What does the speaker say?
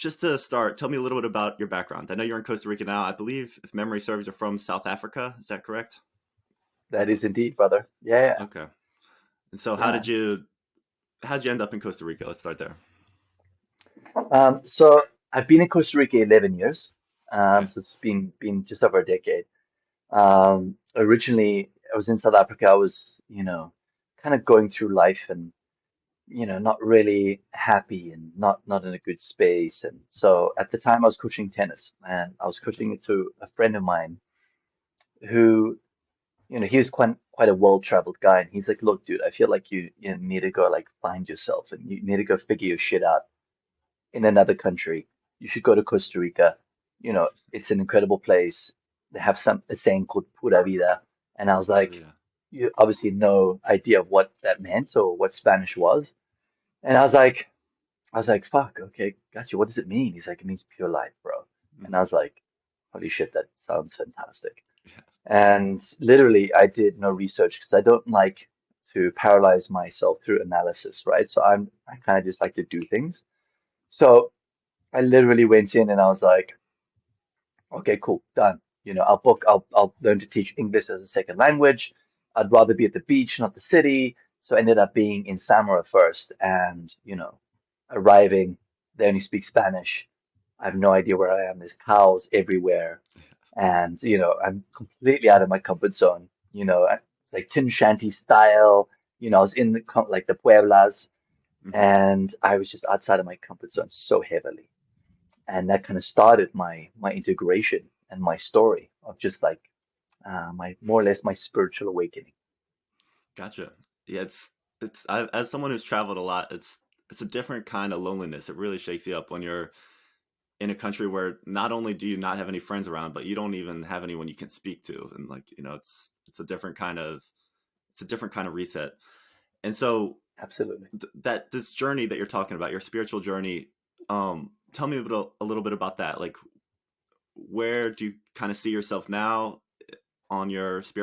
just to start, tell me a little bit about your background. I know you're in Costa Rica now. I believe, if memory serves, you're from South Africa. Is that correct? That is indeed, brother. Yeah, Okay. And so, yeah. how did you end up in Costa Rica? Let's start there. So I've been in Costa Rica 11 years. Okay. So it's been just over a decade. Originally, I was in South Africa. I was, kind of going through life and, not really happy and not in a good space. And so at the time, I was coaching tennis, and I was Gotcha. coaching it to a friend of mine who, he was quite a well-traveled guy. And he's like, "Look, dude, I feel like you need to go like find yourself and you need to go figure your shit out in another country. You should go to Costa Rica. Interesting. It's an incredible place. They have a saying called Pura Vida." And I was Pura like, vida. you obviously no idea of what that meant or what Spanish was. And I was like, fuck, okay, got you. What does it mean? He's like, it means pure life, bro. And I Hmm. was like, holy shit, that sounds fantastic. Yeah. And literally, I did no research because I don't like to paralyze myself through analysis, right? So I kind of just like to do things. So I literally went in and I was like, okay, cool, done. I'll learn to teach English as a second language. I'd rather be at the beach, not the city. So I ended up being in Samara first and, arriving, they only speak Spanish. I have no idea where I am. There's cows everywhere. And, I'm completely out of my comfort zone. It's like tin shanty style. I was in like the Pueblas Hmm. and I was just outside of my comfort zone so heavily. And that kind of started my integration and my story of just like my more or less my spiritual awakening. Gotcha. Yeah, as someone who's traveled a lot, it's a different kind of loneliness. It really shakes you up when you're in a country where not only do you not have any friends around, but you don't even have anyone you can speak to, and like it's a different kind of reset. And so Absolutely. that this journey that you're talking about, your spiritual journey, tell me a little bit about that. Like, where do you kind of see yourself now on your spiritual